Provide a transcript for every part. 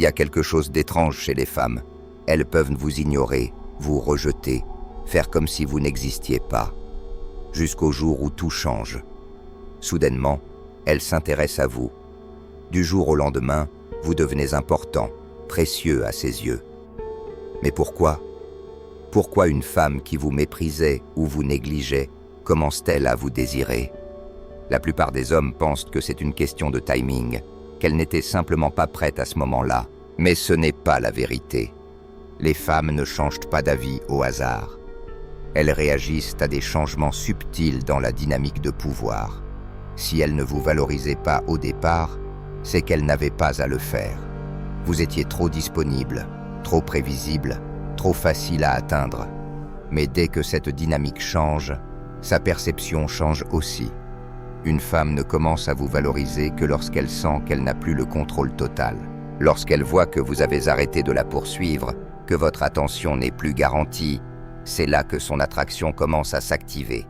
Il y a quelque chose d'étrange chez les femmes. Elles peuvent vous ignorer, vous rejeter, faire comme si vous n'existiez pas. Jusqu'au jour où tout change. Soudainement, elles s'intéressent à vous. Du jour au lendemain, vous devenez important, précieux à ses yeux. Mais pourquoi? Pourquoi une femme qui vous méprisait ou vous négligeait commence-t-elle à vous désirer? La plupart des hommes pensent que c'est une question de timing, qu'elle n'était simplement pas prête à ce moment-là. Mais ce n'est pas la vérité. Les femmes ne changent pas d'avis au hasard. Elles réagissent à des changements subtils dans la dynamique de pouvoir. Si elles ne vous valorisaient pas au départ, c'est qu'elles n'avaient pas à le faire. Vous étiez trop disponible, trop prévisible, trop facile à atteindre. Mais dès que cette dynamique change, sa perception change aussi. Une femme ne commence à vous valoriser que lorsqu'elle sent qu'elle n'a plus le contrôle total. Lorsqu'elle voit que vous avez arrêté de la poursuivre, que votre attention n'est plus garantie, c'est là que son attraction commence à s'activer.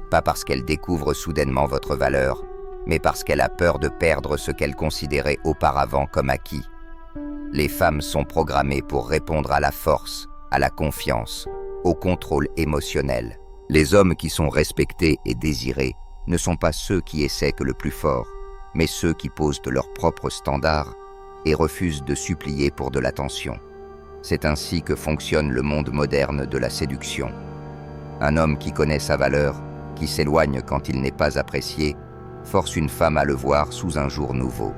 Pas parce qu'elle découvre soudainement votre valeur, mais parce qu'elle a peur de perdre ce qu'elle considérait auparavant comme acquis. Les femmes sont programmées pour répondre à la force, à la confiance, au contrôle émotionnel. Les hommes qui sont respectés et désirés ne sont pas ceux qui essaient que le plus fort, mais ceux qui posent de leurs propres standards et refusent de supplier pour de l'attention. C'est ainsi que fonctionne le monde moderne de la séduction. Un homme qui connaît sa valeur, qui s'éloigne quand il n'est pas apprécié, force une femme à le voir sous un jour nouveau.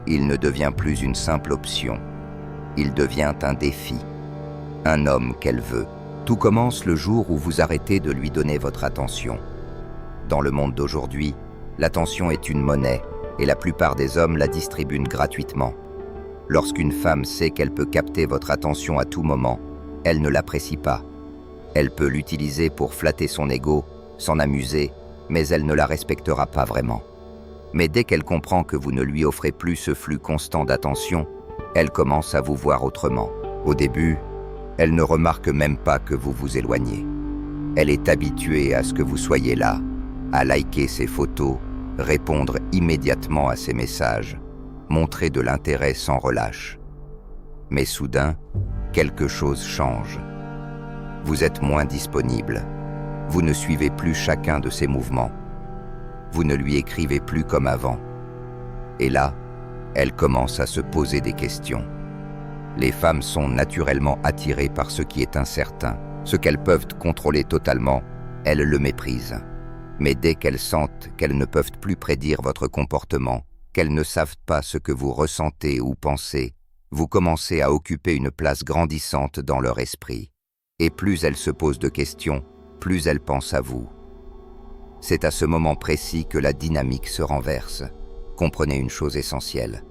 Il ne devient plus une simple option. Il devient un défi. Un homme qu'elle veut. Tout commence le jour où vous arrêtez de lui donner votre attention. Dans le monde d'aujourd'hui, l'attention est une monnaie et la plupart des hommes la distribuent gratuitement. Lorsqu'une femme sait qu'elle peut capter votre attention à tout moment, elle ne l'apprécie pas. Elle peut l'utiliser pour flatter son ego, s'en amuser, mais elle ne la respectera pas vraiment. Mais dès qu'elle comprend que vous ne lui offrez plus ce flux constant d'attention, elle commence à vous voir autrement. Au début, elle ne remarque même pas que vous vous éloignez. Elle est habituée à ce que vous soyez là, à liker ses photos, répondre immédiatement à ses messages, montrer de l'intérêt sans relâche. Mais soudain, quelque chose change. Vous êtes moins disponible. Vous ne suivez plus chacun de ses mouvements. Vous ne lui écrivez plus comme avant. Et là, elle commence à se poser des questions. Les femmes sont naturellement attirées par ce qui est incertain. Ce qu'elles peuvent contrôler totalement, elles le méprisent. Mais dès qu'elles sentent qu'elles ne peuvent plus prédire votre comportement, qu'elles ne savent pas ce que vous ressentez ou pensez, vous commencez à occuper une place grandissante dans leur esprit. Et plus elles se posent de questions, plus elles pensent à vous. C'est à ce moment précis que la dynamique se renverse. Comprenez une chose essentielle.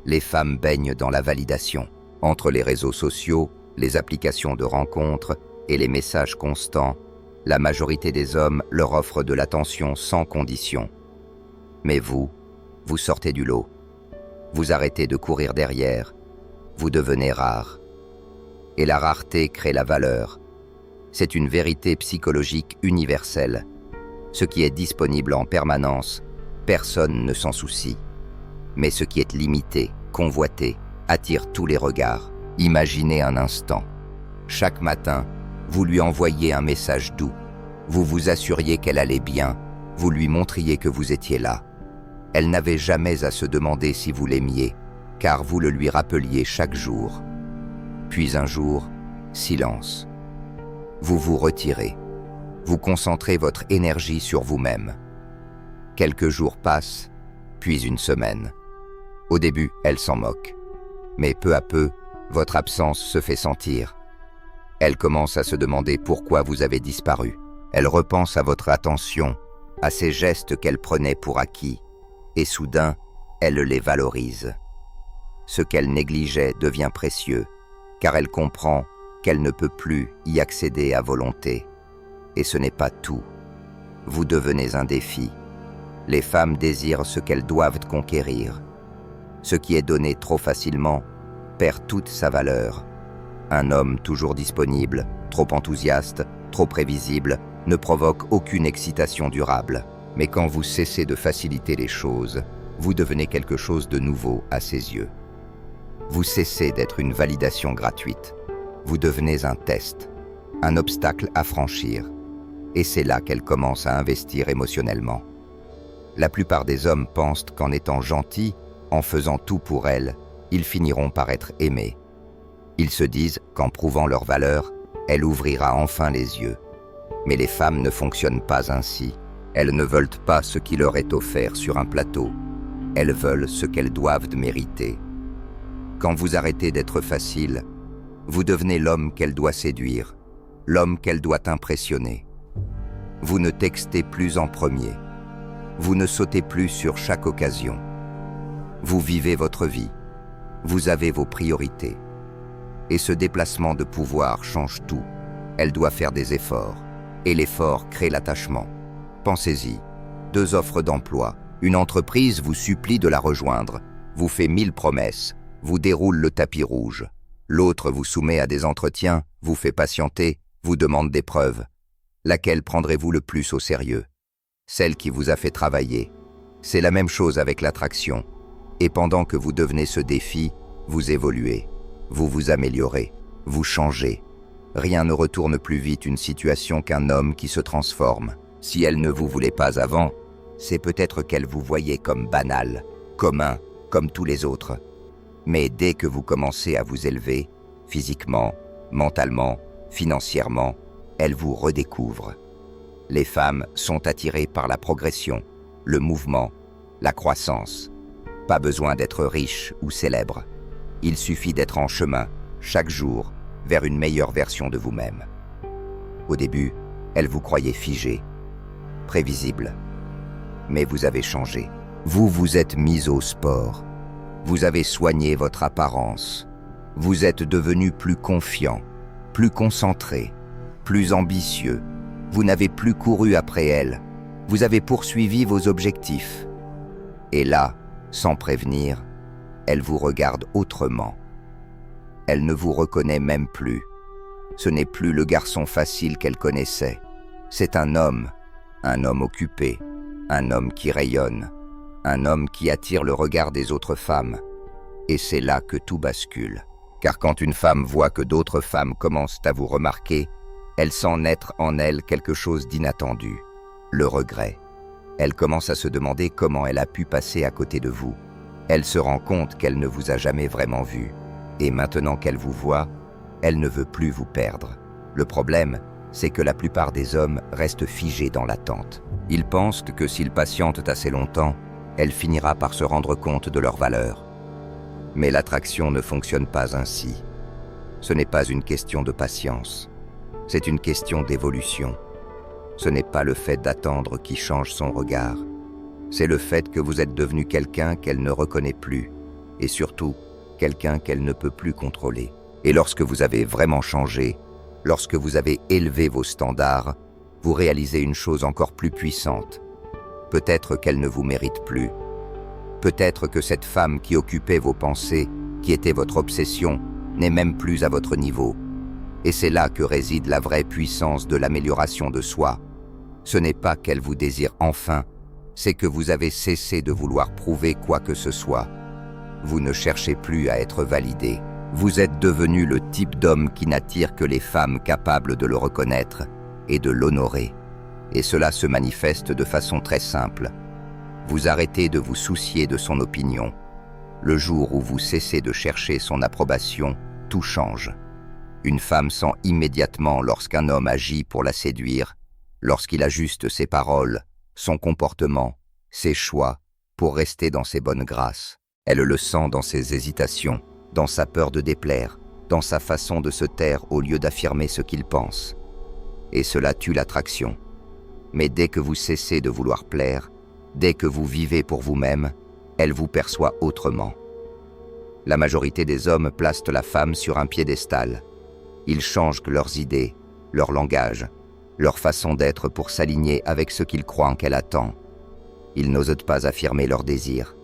Les femmes baignent dans la validation. Entre les réseaux sociaux, les applications de rencontres et les messages constants, la majorité des hommes leur offrent de l'attention sans condition. Mais vous sortez du lot. Vous arrêtez de courir derrière. Vous devenez rare. Et la rareté crée la valeur. C'est une vérité psychologique universelle. Ce qui est disponible en permanence, personne ne s'en soucie. Mais ce qui est limité, convoité, attire tous les regards. Imaginez un instant. Chaque matin, vous lui envoyiez un message doux. Vous vous assuriez qu'elle allait bien. Vous lui montriez que vous étiez là. Elle n'avait jamais à se demander si vous l'aimiez, car vous le lui rappeliez chaque jour. Puis un jour, silence. Vous vous retirez. Vous concentrez votre énergie sur vous-même. Quelques jours passent, puis une semaine. Au début, elle s'en moque. Mais peu à peu, votre absence se fait sentir. Elle commence à se demander pourquoi vous avez disparu. Elle repense à votre attention, à ces gestes qu'elle prenait pour acquis. Et soudain, elle les valorise. Ce qu'elle négligeait devient précieux, car elle comprend qu'elle ne peut plus y accéder à volonté. Et ce n'est pas tout. Vous devenez un défi. Les femmes désirent ce qu'elles doivent conquérir. Ce qui est donné trop facilement perd toute sa valeur. Un homme toujours disponible, trop enthousiaste, trop prévisible, ne provoque aucune excitation durable. Mais quand vous cessez de faciliter les choses, vous devenez quelque chose de nouveau à ses yeux. Vous cessez d'être une validation gratuite. Vous devenez un test, un obstacle à franchir. Et c'est là qu'elle commence à investir émotionnellement. La plupart des hommes pensent qu'en étant gentils, en faisant tout pour elle, ils finiront par être aimés. Ils se disent qu'en prouvant leur valeur, elle ouvrira enfin les yeux. Mais les femmes ne fonctionnent pas ainsi. Elles ne veulent pas ce qui leur est offert sur un plateau. Elles veulent ce qu'elles doivent mériter. Quand vous arrêtez d'être facile, vous devenez l'homme qu'elle doit séduire, l'homme qu'elle doit impressionner. Vous ne textez plus en premier. Vous ne sautez plus sur chaque occasion. Vous vivez votre vie. Vous avez vos priorités. Et ce déplacement de pouvoir change tout. Elle doit faire des efforts. Et l'effort crée l'attachement. Pensez-y. 2 offres d'emploi. Une entreprise vous supplie de la rejoindre, vous fait 1000 promesses, vous déroule le tapis rouge. L'autre vous soumet à des entretiens, vous fait patienter, vous demande des preuves. Laquelle prendrez-vous le plus au sérieux? Celle qui vous a fait travailler. C'est la même chose avec l'attraction. Et pendant que vous devenez ce défi, vous évoluez, vous vous améliorez, vous changez. Rien ne retourne plus vite une situation qu'un homme qui se transforme. Si elle ne vous voulait pas avant, c'est peut-être qu'elle vous voyait comme banal, commun, comme tous les autres. Mais dès que vous commencez à vous élever, physiquement, mentalement, financièrement, elle vous redécouvre. Les femmes sont attirées par la progression, le mouvement, la croissance. Pas besoin d'être riche ou célèbre. Il suffit d'être en chemin, chaque jour, vers une meilleure version de vous-même. Au début, elle vous croyait figé, prévisible. Mais vous avez changé. Vous vous êtes mis au sport. Vous avez soigné votre apparence. Vous êtes devenu plus confiant, plus concentré, plus ambitieux. Vous n'avez plus couru après elle. Vous avez poursuivi vos objectifs. Et là, sans prévenir, elle vous regarde autrement. Elle ne vous reconnaît même plus. Ce n'est plus le garçon facile qu'elle connaissait. C'est un homme occupé, un homme qui rayonne, un homme qui attire le regard des autres femmes. Et c'est là que tout bascule. Car quand une femme voit que d'autres femmes commencent à vous remarquer, elle sent naître en elle quelque chose d'inattendu, le regret. Elle commence à se demander comment elle a pu passer à côté de vous. Elle se rend compte qu'elle ne vous a jamais vraiment vu. Et maintenant qu'elle vous voit, elle ne veut plus vous perdre. Le problème, c'est que la plupart des hommes restent figés dans l'attente. Ils pensent que s'ils patientent assez longtemps, elle finira par se rendre compte de leur valeur. Mais l'attraction ne fonctionne pas ainsi. Ce n'est pas une question de patience. C'est une question d'évolution. Ce n'est pas le fait d'attendre qui change son regard. C'est le fait que vous êtes devenu quelqu'un qu'elle ne reconnaît plus. Et surtout, quelqu'un qu'elle ne peut plus contrôler. Et lorsque vous avez vraiment changé, lorsque vous avez élevé vos standards, vous réalisez une chose encore plus puissante. Peut-être qu'elle ne vous mérite plus. Peut-être que cette femme qui occupait vos pensées, qui était votre obsession, n'est même plus à votre niveau. Et c'est là que réside la vraie puissance de l'amélioration de soi. Ce n'est pas qu'elle vous désire enfin, c'est que vous avez cessé de vouloir prouver quoi que ce soit. Vous ne cherchez plus à être validé. Vous êtes devenu le type d'homme qui n'attire que les femmes capables de le reconnaître et de l'honorer. Et cela se manifeste de façon très simple. Vous arrêtez de vous soucier de son opinion. Le jour où vous cessez de chercher son approbation, tout change. Une femme sent immédiatement lorsqu'un homme agit pour la séduire, lorsqu'il ajuste ses paroles, son comportement, ses choix, pour rester dans ses bonnes grâces. Elle le sent dans ses hésitations, dans sa peur de déplaire, dans sa façon de se taire au lieu d'affirmer ce qu'il pense. Et cela tue l'attraction. Mais dès que vous cessez de vouloir plaire, dès que vous vivez pour vous-même, elle vous perçoit autrement. La majorité des hommes placent la femme sur un piédestal. Ils changent leurs idées, leur langage, leur façon d'être pour s'aligner avec ce qu'ils croient qu'elle attend. Ils n'osent pas affirmer leurs désirs.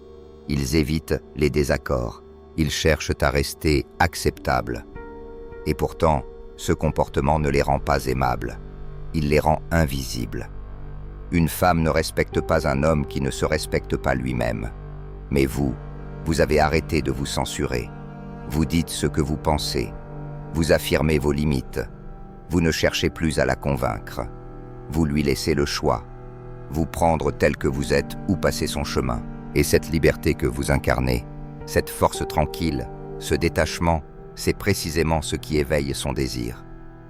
Ils évitent les désaccords. Ils cherchent à rester acceptables. Et pourtant, ce comportement ne les rend pas aimables. Il les rend invisibles. Une femme ne respecte pas un homme qui ne se respecte pas lui-même. Mais vous avez arrêté de vous censurer. Vous dites ce que vous pensez. Vous affirmez vos limites. Vous ne cherchez plus à la convaincre. Vous lui laissez le choix. Vous prendre tel que vous êtes ou passer son chemin. Et cette liberté que vous incarnez, cette force tranquille, ce détachement, c'est précisément ce qui éveille son désir.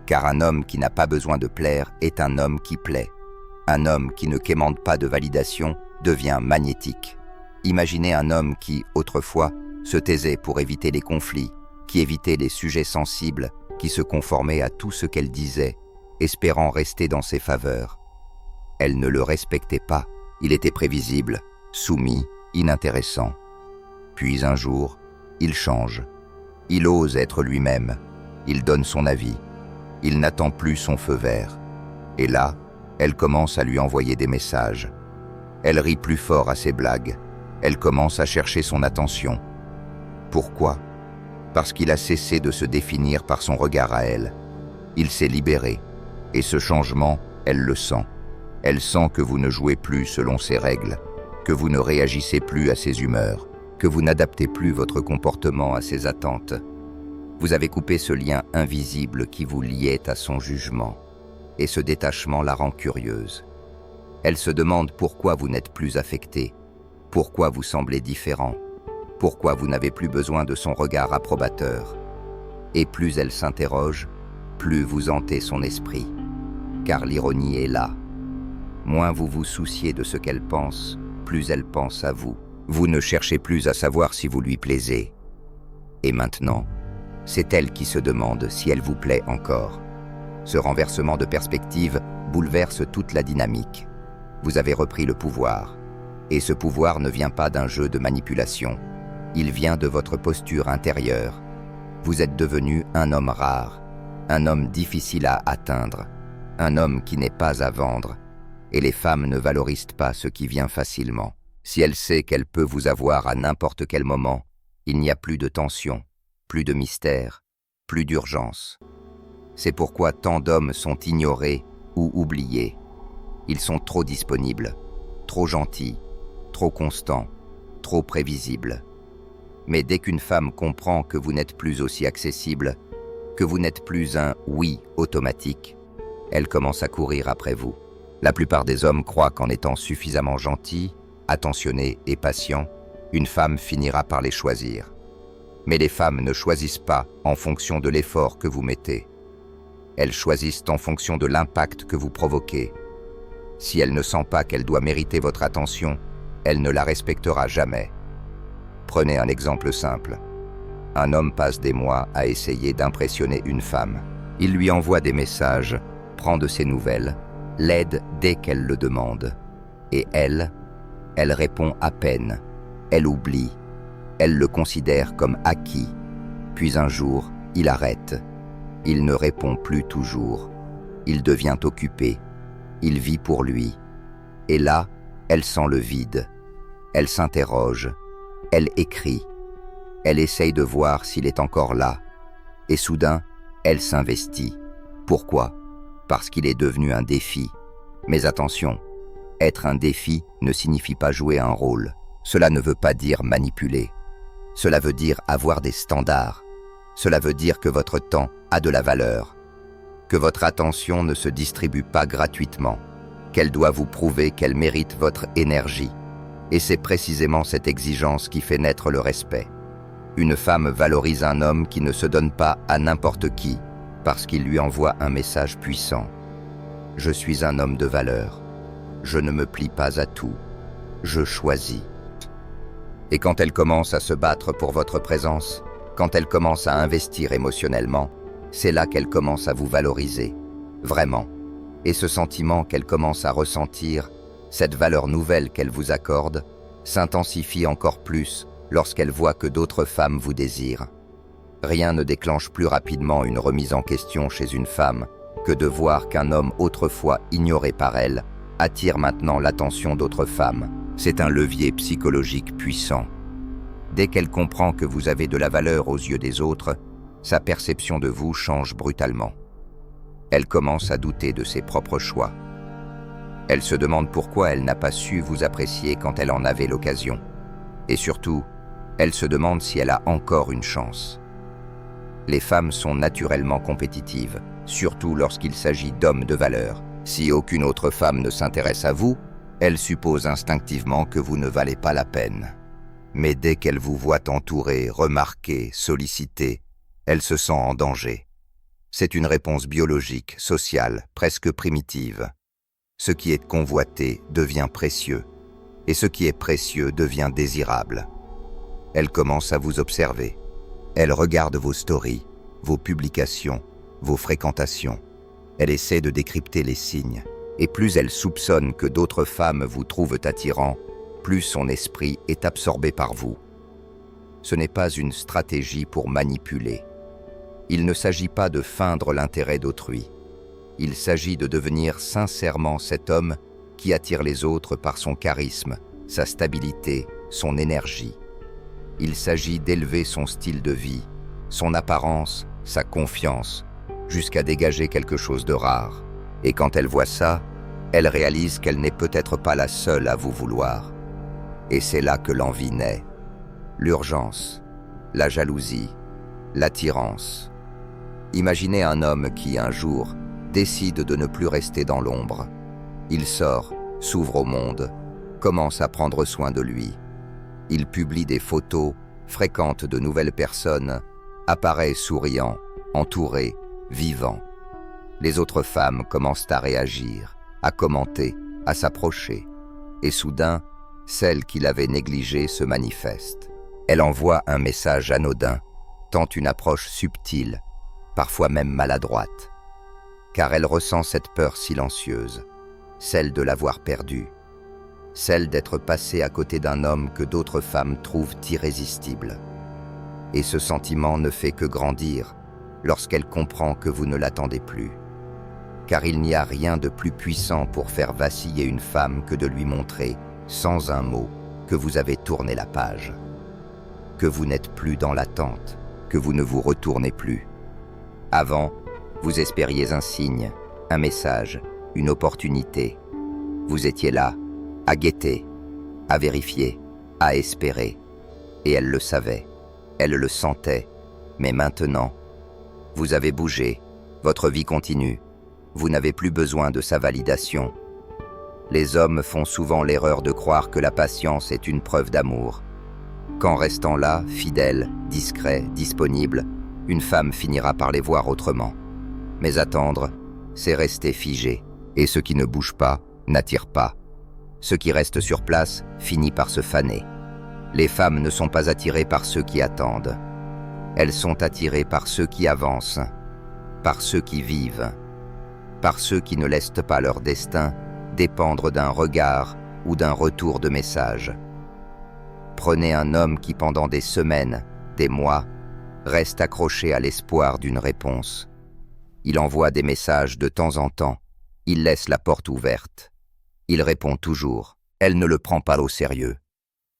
Car un homme qui n'a pas besoin de plaire est un homme qui plaît. Un homme qui ne quémande pas de validation devient magnétique. Imaginez un homme qui, autrefois, se taisait pour éviter les conflits, qui évitait les sujets sensibles, qui se conformait à tout ce qu'elle disait, espérant rester dans ses faveurs. Elle ne le respectait pas, il était prévisible, soumis, inintéressant. Puis un jour, il change. Il ose être lui-même, il donne son avis, il n'attend plus son feu vert. Et là, elle commence à lui envoyer des messages. Elle rit plus fort à ses blagues, elle commence à chercher son attention. Pourquoi ? Parce qu'il a cessé de se définir par son regard à elle. Il s'est libéré, et ce changement, elle le sent. Elle sent que vous ne jouez plus selon ses règles, que vous ne réagissez plus à ses humeurs, que vous n'adaptez plus votre comportement à ses attentes. Vous avez coupé ce lien invisible qui vous liait à son jugement, et ce détachement la rend curieuse. Elle se demande pourquoi vous n'êtes plus affecté, pourquoi vous semblez différent, pourquoi vous n'avez plus besoin de son regard approbateur. Et plus elle s'interroge, plus vous hantez son esprit, car l'ironie est là. Moins vous vous souciez de ce qu'elle pense, plus elle pense à vous. Vous ne cherchez plus à savoir si vous lui plaisez. Et maintenant, c'est elle qui se demande si elle vous plaît encore. Ce renversement de perspective bouleverse toute la dynamique. Vous avez repris le pouvoir. Et ce pouvoir ne vient pas d'un jeu de manipulation. Il vient de votre posture intérieure. Vous êtes devenu un homme rare, un homme difficile à atteindre, un homme qui n'est pas à vendre. Et les femmes ne valorisent pas ce qui vient facilement. Si elle sait qu'elle peut vous avoir à n'importe quel moment, il n'y a plus de tension, plus de mystère, plus d'urgence. C'est pourquoi tant d'hommes sont ignorés ou oubliés. Ils sont trop disponibles, trop gentils, trop constants, trop prévisibles. Mais dès qu'une femme comprend que vous n'êtes plus aussi accessible, que vous n'êtes plus un « oui » automatique, elle commence à courir après vous. La plupart des hommes croient qu'en étant suffisamment gentils, attentionnés et patients, une femme finira par les choisir. Mais les femmes ne choisissent pas en fonction de l'effort que vous mettez. Elles choisissent en fonction de l'impact que vous provoquez. Si elle ne sent pas qu'elle doit mériter votre attention, elle ne la respectera jamais. Prenez un exemple simple. Un homme passe des mois à essayer d'impressionner une femme. Il lui envoie des messages, prend de ses nouvelles, l'aide dès qu'elle le demande. Et elle répond à peine, elle oublie, elle le considère comme acquis. Puis un jour, il arrête. Il ne répond plus toujours. Il devient occupé. Il vit pour lui. Et là, elle sent le vide. Elle s'interroge. Elle écrit. Elle essaye de voir s'il est encore là. Et soudain, elle s'investit. Pourquoi ? Parce qu'il est devenu un défi. Mais attention, être un défi ne signifie pas jouer un rôle. Cela ne veut pas dire manipuler. Cela veut dire avoir des standards. Cela veut dire que votre temps a de la valeur. Que votre attention ne se distribue pas gratuitement. Qu'elle doit vous prouver qu'elle mérite votre énergie. Et c'est précisément cette exigence qui fait naître le respect. Une femme valorise un homme qui ne se donne pas à n'importe qui, parce qu'il lui envoie un message puissant. Je suis un homme de valeur. Je ne me plie pas à tout. Je choisis. Et quand elle commence à se battre pour votre présence, quand elle commence à investir émotionnellement, c'est là qu'elle commence à vous valoriser. Vraiment. Et ce sentiment qu'elle commence à ressentir, cette valeur nouvelle qu'elle vous accorde, s'intensifie encore plus lorsqu'elle voit que d'autres femmes vous désirent. Rien ne déclenche plus rapidement une remise en question chez une femme que de voir qu'un homme autrefois ignoré par elle attire maintenant l'attention d'autres femmes. C'est un levier psychologique puissant. Dès qu'elle comprend que vous avez de la valeur aux yeux des autres, sa perception de vous change brutalement. Elle commence à douter de ses propres choix. Elle se demande pourquoi elle n'a pas su vous apprécier quand elle en avait l'occasion. Et surtout, elle se demande si elle a encore une chance. Les femmes sont naturellement compétitives, surtout lorsqu'il s'agit d'hommes de valeur. Si aucune autre femme ne s'intéresse à vous, elle suppose instinctivement que vous ne valez pas la peine. Mais dès qu'elle vous voit entouré, remarqué, sollicité, elle se sent en danger. C'est une réponse biologique, sociale, presque primitive. Ce qui est convoité devient précieux, et ce qui est précieux devient désirable. Elle commence à vous observer. Elle regarde vos stories, vos publications, vos fréquentations. Elle essaie de décrypter les signes. Et plus elle soupçonne que d'autres femmes vous trouvent attirant, plus son esprit est absorbé par vous. Ce n'est pas une stratégie pour manipuler. Il ne s'agit pas de feindre l'intérêt d'autrui. Il s'agit de devenir sincèrement cet homme qui attire les autres par son charisme, sa stabilité, son énergie. Il s'agit d'élever son style de vie, son apparence, sa confiance, jusqu'à dégager quelque chose de rare. Et quand elle voit ça, elle réalise qu'elle n'est peut-être pas la seule à vous vouloir. Et c'est là que l'envie naît. L'urgence, la jalousie, l'attirance. Imaginez un homme qui, un jour, décide de ne plus rester dans l'ombre. Il sort, s'ouvre au monde, commence à prendre soin de lui. Il publie des photos, fréquente de nouvelles personnes, apparaît souriant, entouré, vivant. Les autres femmes commencent à réagir, à commenter, à s'approcher. Et soudain, celle qu'il avait négligée se manifeste. Elle envoie un message anodin, tente une approche subtile, parfois même maladroite. Car elle ressent cette peur silencieuse, celle de l'avoir perdu, celle d'être passée à côté d'un homme que d'autres femmes trouvent irrésistible. Et ce sentiment ne fait que grandir lorsqu'elle comprend que vous ne l'attendez plus. Car il n'y a rien de plus puissant pour faire vaciller une femme que de lui montrer, sans un mot, que vous avez tourné la page, que vous n'êtes plus dans l'attente, que vous ne vous retournez plus. Avant, vous espériez un signe, un message, une opportunité. Vous étiez là, à guetter, à vérifier, à espérer. Et elle le savait, elle le sentait. Mais maintenant, vous avez bougé, votre vie continue. Vous n'avez plus besoin de sa validation. Les hommes font souvent l'erreur de croire que la patience est une preuve d'amour. Qu'en restant là, fidèle, discret, disponible, une femme finira par les voir autrement. Mais attendre, c'est rester figé. Et ce qui ne bouge pas, n'attire pas. Ce qui reste sur place finit par se faner. Les femmes ne sont pas attirées par ceux qui attendent. Elles sont attirées par ceux qui avancent, par ceux qui vivent, par ceux qui ne laissent pas leur destin dépendre d'un regard ou d'un retour de message. Prenez un homme qui pendant des semaines, des mois, reste accroché à l'espoir d'une réponse. Il envoie des messages de temps en temps, il laisse la porte ouverte. Il répond toujours, elle ne le prend pas au sérieux.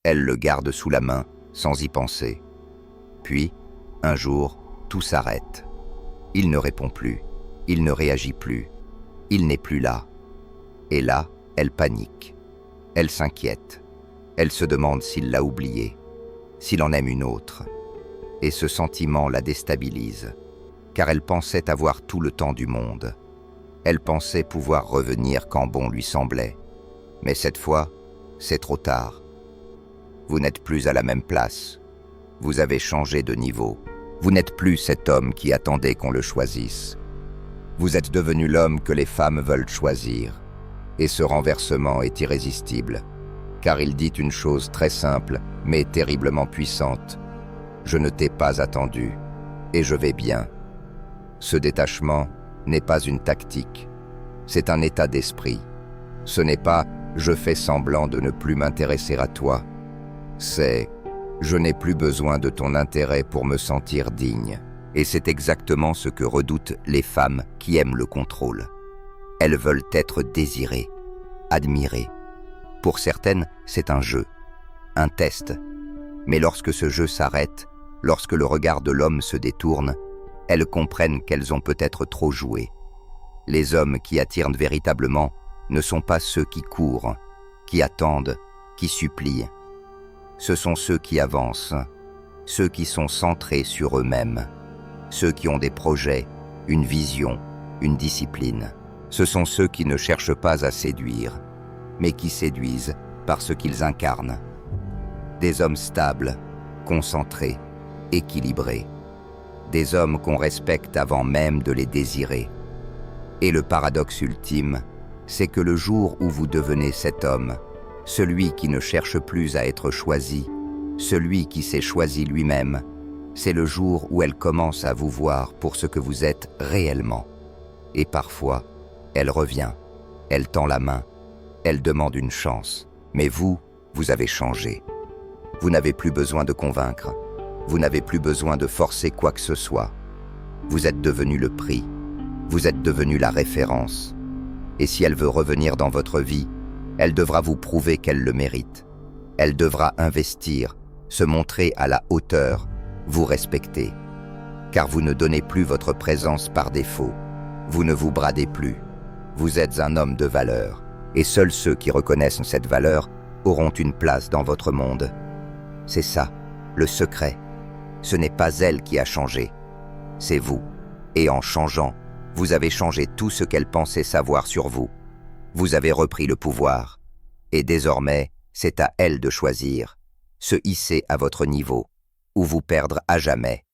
Elle le garde sous la main, sans y penser. Puis, un jour, tout s'arrête. Il ne répond plus, il ne réagit plus, il n'est plus là. Et là, elle panique. Elle s'inquiète. Elle se demande s'il l'a oublié, s'il en aime une autre. Et ce sentiment la déstabilise, car elle pensait avoir tout le temps du monde. Elle pensait pouvoir revenir quand bon lui semblait. Mais cette fois, c'est trop tard. Vous n'êtes plus à la même place. Vous avez changé de niveau. Vous n'êtes plus cet homme qui attendait qu'on le choisisse. Vous êtes devenu l'homme que les femmes veulent choisir. Et ce renversement est irrésistible, car il dit une chose très simple, mais terriblement puissante. Je ne t'ai pas attendu, et je vais bien. Ce détachement n'est pas une tactique, c'est un état d'esprit. Ce n'est pas « je fais semblant de ne plus m'intéresser à toi », c'est « je n'ai plus besoin de ton intérêt pour me sentir digne ». Et c'est exactement ce que redoutent les femmes qui aiment le contrôle. Elles veulent être désirées, admirées. Pour certaines, c'est un jeu, un test. Mais lorsque ce jeu s'arrête, lorsque le regard de l'homme se détourne, elles comprennent qu'elles ont peut-être trop joué. Les hommes qui attirent véritablement ne sont pas ceux qui courent, qui attendent, qui supplient. Ce sont ceux qui avancent, ceux qui sont centrés sur eux-mêmes. ceux qui ont des projets, une vision, une discipline. Ce sont ceux qui ne cherchent pas à séduire, mais qui séduisent par ce qu'ils incarnent. Des hommes stables, concentrés, équilibrés. Des hommes qu'on respecte avant même de les désirer. Et le paradoxe ultime, c'est que le jour où vous devenez cet homme, celui qui ne cherche plus à être choisi, celui qui s'est choisi lui-même, c'est le jour où elle commence à vous voir pour ce que vous êtes réellement. Et parfois, elle revient, elle tend la main, elle demande une chance. Mais vous avez changé. Vous n'avez plus besoin de convaincre, vous n'avez plus besoin de forcer quoi que ce soit. Vous êtes devenu le prix, vous êtes devenu la référence. Et si elle veut revenir dans votre vie, elle devra vous prouver qu'elle le mérite. Elle devra investir, se montrer à la hauteur, vous respecter. Car vous ne donnez plus votre présence par défaut. Vous ne vous bradez plus. Vous êtes un homme de valeur. Et seuls ceux qui reconnaissent cette valeur auront une place dans votre monde. C'est ça, le secret. Ce n'est pas elle qui a changé, c'est vous. Et en changeant, vous avez changé tout ce qu'elle pensait savoir sur vous. Vous avez repris le pouvoir. Et désormais, c'est à elle de choisir, se hisser à votre niveau, ou vous perdre à jamais.